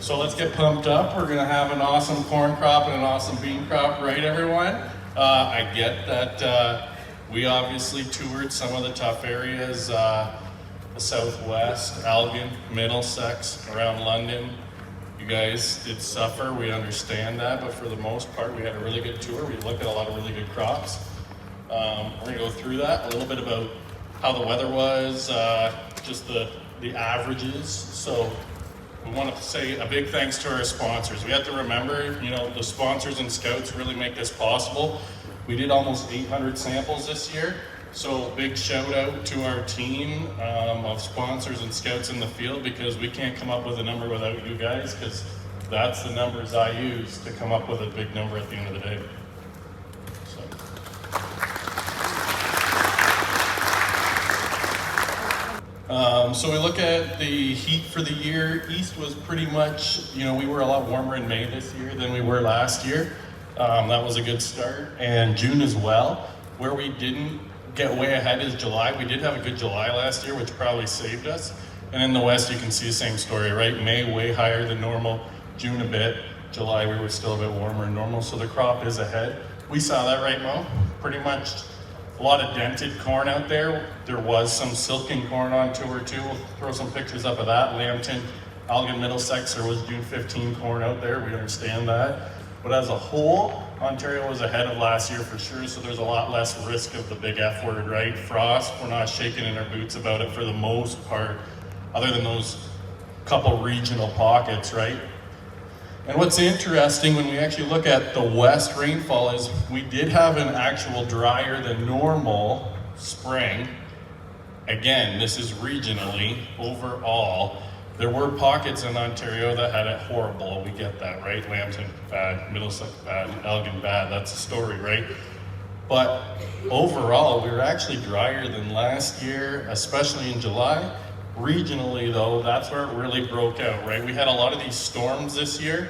So let's get pumped up. We're gonna have an awesome corn crop and an awesome bean crop, right everyone? I get that we obviously toured some of the tough areas, the Southwest, Elgin, Middlesex, around London. You guys did suffer, we understand that, but for the most part, we had a really good tour. We looked at a lot of really good crops. We're gonna go through that, a little bit about how the weather was, just the averages. So we want to say a big thanks to our sponsors. We have to remember, you know, the sponsors and scouts really make this possible. We did almost 800 samples this year. So big shout out to our team of sponsors and scouts in the field, because we can't come up with a number without you guys, because that's the numbers I use to come up with a big number at the end of the day. So we look at the heat for the year. East was pretty much, you know, we were a lot warmer in May this year than we were last year. That was a good start. And June as well. Where we didn't get way ahead is July. We did have a good July last year, which probably saved us. And in the West, you can see the same story, right? May way higher than normal, June a bit, July we were still a bit warmer than normal, so the crop is ahead. We saw that, right, Mo? Pretty much a lot of dented corn out there. There was some silking corn on tour too. We'll throw some pictures up of that. Lambton, Elgin, Middlesex, there was June 15 corn out there. We understand that. But as a whole, Ontario was ahead of last year for sure, so there's a lot less risk of the big F word, right? Frost, we're not shaking in our boots about it for the most part, other than those couple regional pockets, right? And what's interesting when we actually look at the West rainfall is we did have an actual drier than normal spring. Again, this is regionally. Overall, there were pockets in Ontario that had it horrible. We get that, right? Lambton bad, Middlesex bad, Elgin bad. That's the story, right? But overall, we were actually drier than last year, especially in July. Regionally though, that's where it really broke out, right? We had a lot of these storms this year,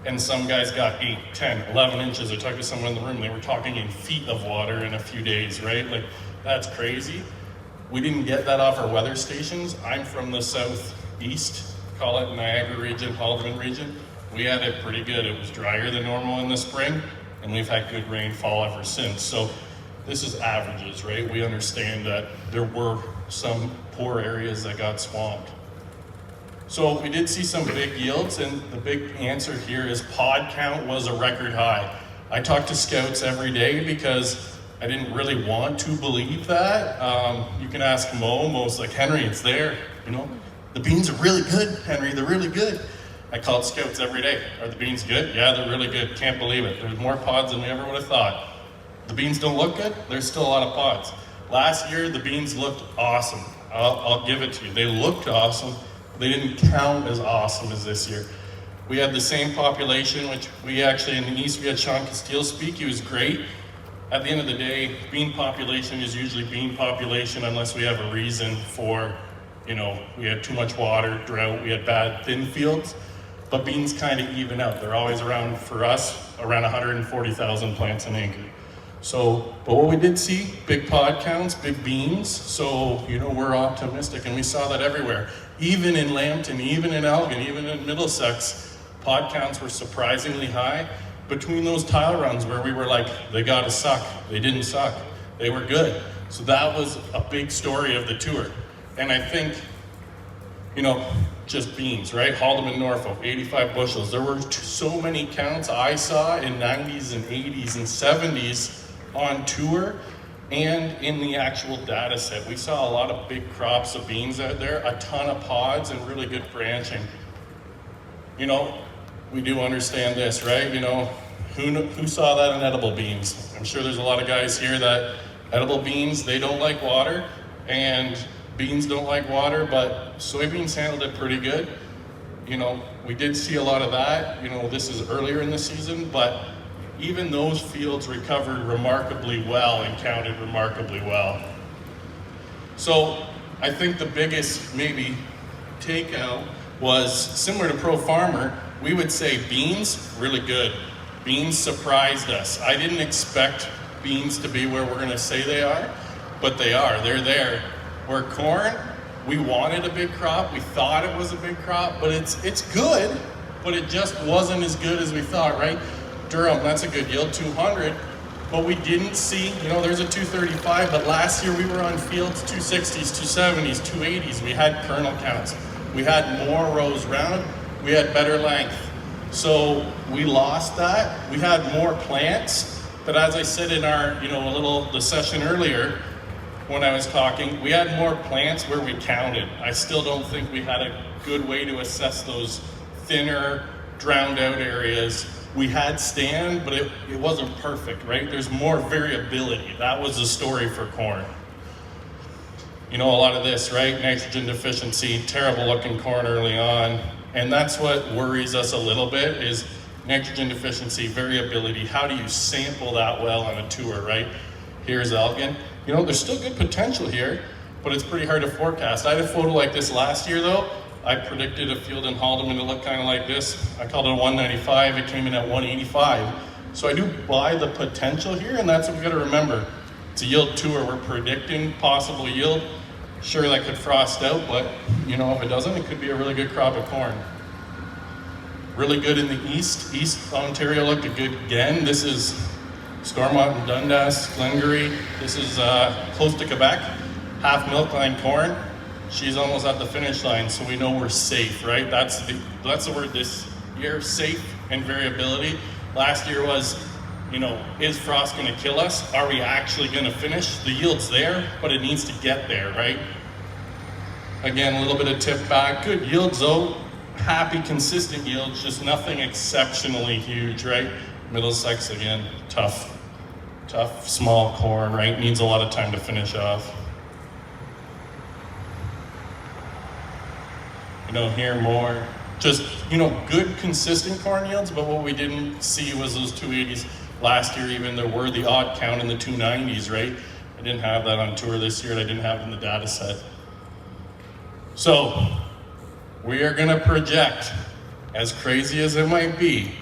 and some guys got 8, 10, 11 inches. I talked to someone in the room, they were talking in feet of water in a few days, right? Like, that's crazy. We didn't get that off our weather stations. I'm from the southeast, call it Niagara region, Haldeman region. We had it pretty good. It was drier than normal in the spring, and we've had good rainfall ever since. So this is averages, right? We understand that there were some poor areas that got swamped. So we did see some big yields, and the big answer here is pod count was a record high. I talk to scouts every day because I didn't really want to believe that. You can ask Mo's like, Henry, it's there, you know? The beans are really good, Henry, they're really good. I called scouts every day. Are the beans good? Yeah, they're really good. Can't believe it. There's more pods than we ever would have thought. The beans don't look good? There's still a lot of pods. Last year, the beans looked awesome. I'll give it to you. They looked awesome. They didn't count as awesome as this year. We had the same population, which we actually, in the East, we had Sean Castile speak. He was great. At the end of the day, bean population is usually bean population unless we have a reason for, you know, we had too much water, drought, we had bad thin fields. But beans kind of even out. They're always around, for us, around 140,000 plants an acre. So, but what we did see, big pod counts, big beans, so, you know, we're optimistic, and we saw that everywhere. Even in Lambton, even in Elgin, even in Middlesex, pod counts were surprisingly high. Between those tile runs where we were like, they gotta suck, they didn't suck, they were good. So that was a big story of the tour. And I think, you know, just beans, right? Haldeman, Norfolk, 85 bushels. There were so many counts I saw in 90s and 80s and 70s on tour and in the actual data set. We saw a lot of big crops of beans out there, a ton of pods and really good branching. You know, we do understand this, right? You know, who saw that in edible beans? I'm sure there's a lot of guys here that edible beans, they don't like water, and beans don't like water, but soybeans handled it pretty good. You know, we did see a lot of that. You know, this is earlier in the season, but even those fields recovered remarkably well and counted remarkably well. So I think the biggest maybe takeout was similar to Pro Farmer. We would say beans, really good. Beans surprised us. I didn't expect beans to be where we're gonna say they are, but they are, they're there. Where corn, we wanted a big crop, we thought it was a big crop, but it's good, but it just wasn't as good as we thought, right? Durham, that's a good yield, 200, but we didn't see, there's a 235, but last year we were on fields 260s, 270s, 280s. We had kernel counts. We had more rows round. We had better length. So we lost that. We had more plants, but as I said in our, the session earlier, when I was talking, we had more plants where we counted. I still don't think we had a good way to assess those thinner, drowned out areas. We had stand, but it wasn't perfect, right? There's more variability. That was the story for corn. A lot of this, right? Nitrogen deficiency, terrible looking corn early on. And that's what worries us a little bit is nitrogen deficiency, variability. How do you sample that well on a tour, right? Here's Elgin. There's still good potential here, but it's pretty hard to forecast. I had a photo like this last year though. I predicted a field in Haldeman to look kind of like this. I called it a 195, it came in at 185. So I do buy the potential here, and that's what we gotta remember. It's a yield tour, we're predicting possible yield. Sure, that could frost out, but if it doesn't, it could be a really good crop of corn. Really good in the east. East Ontario looked a good again. This is Stormont and Dundas, Glengarry. This is close to Quebec. Half milk line corn. She's almost at the finish line, so we know we're safe, right? That's the word this year, safe and variability. Last year was, is frost gonna kill us? Are we actually gonna finish? The yield's there, but it needs to get there, right? Again, a little bit of tip back. Good yields though. Happy, consistent yields, just nothing exceptionally huge, right? Middlesex, again, tough, small corn, right? Needs a lot of time to finish off. Here more, just, good, consistent corn yields, but what we didn't see was those 280s. Last year even, there were the odd count in the 290s, right? I didn't have that on tour this year, and I didn't have it in the data set. So, we are gonna project, as crazy as it might be,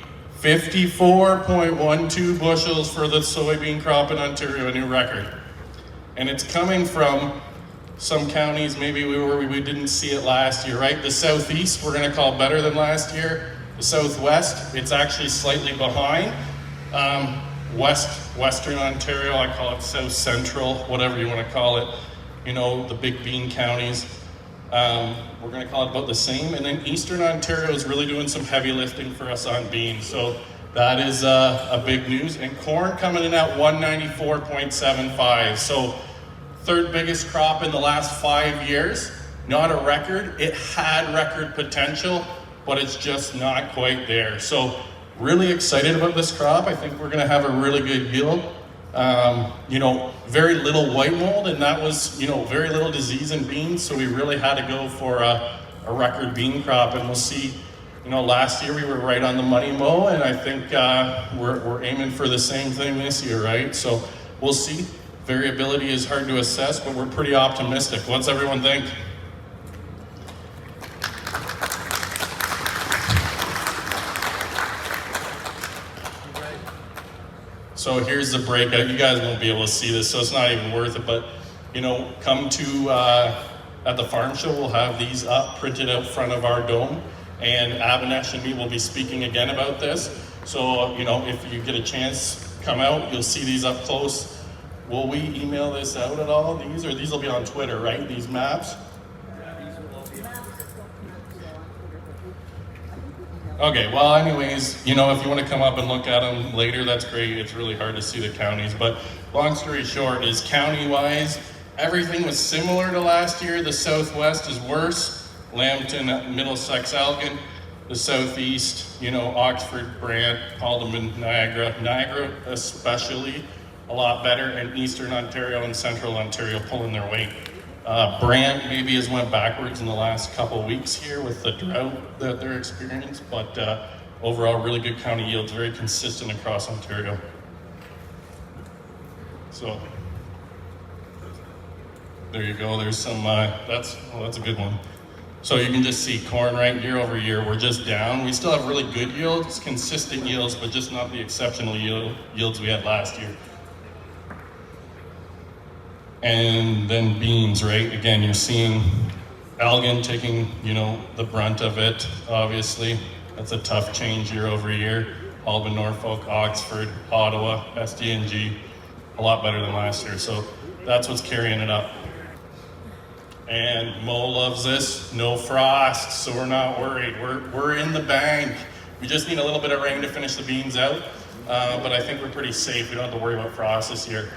54.12 bushels for the soybean crop in Ontario, a new record. And it's coming from some counties, maybe we didn't see it last year, right? The southeast, we're gonna call better than last year. The southwest, it's actually slightly behind. Western Ontario, I call it south central, whatever you wanna call it. The big bean counties. We're gonna call it about the same. And then Eastern Ontario is really doing some heavy lifting for us on beans. So that is a big news. And corn coming in at 194.75. So third biggest crop in the last 5 years. Not a record. It had record potential, but it's just not quite there. So really excited about this crop. I think we're gonna have a really good yield. Very little white mold, and that was, very little disease in beans, so we really had to go for a record bean crop, and we'll see. Last year we were right on the money, Mo, and I think we're aiming for the same thing this year, right? So we'll see. Variability is hard to assess, but we're pretty optimistic. What's everyone think? So here's the breakout. You guys won't be able to see this, so it's not even worth it, but come to, at the farm show, we'll have these up, printed out front of our dome, and Avanesh and me will be speaking again about this. So, if you get a chance, come out, you'll see these up close. Will we email this out at all, these, or these will be on Twitter, right, these maps? Okay, well anyways, if you want to come up and look at them later, that's great. It's really hard to see the counties, but long story short is county-wise, everything was similar to last year. The southwest is worse. Lambton, Middlesex, Elgin. The southeast, Oxford, Brant, Haldeman, Niagara especially, a lot better, and Eastern Ontario and Central Ontario pulling their weight. Brant maybe has went backwards in the last couple weeks here with the drought that they're experiencing, but overall really good county yields, very consistent across Ontario. So there you go, there's some, that's a good one. So you can just see corn, right, year over year, we're just down. We still have really good yields, consistent yields, but just not the exceptional yields we had last year. And then beans, right? Again, you're seeing Elgin taking, the brunt of it, obviously. That's a tough change year over year. Halban, Norfolk, Oxford, Ottawa, SDNG, a lot better than last year. So that's what's carrying it up. And Mo loves this, no frost, so we're not worried. We're in the bank. We just need a little bit of rain to finish the beans out, but I think we're pretty safe. We don't have to worry about frost this year.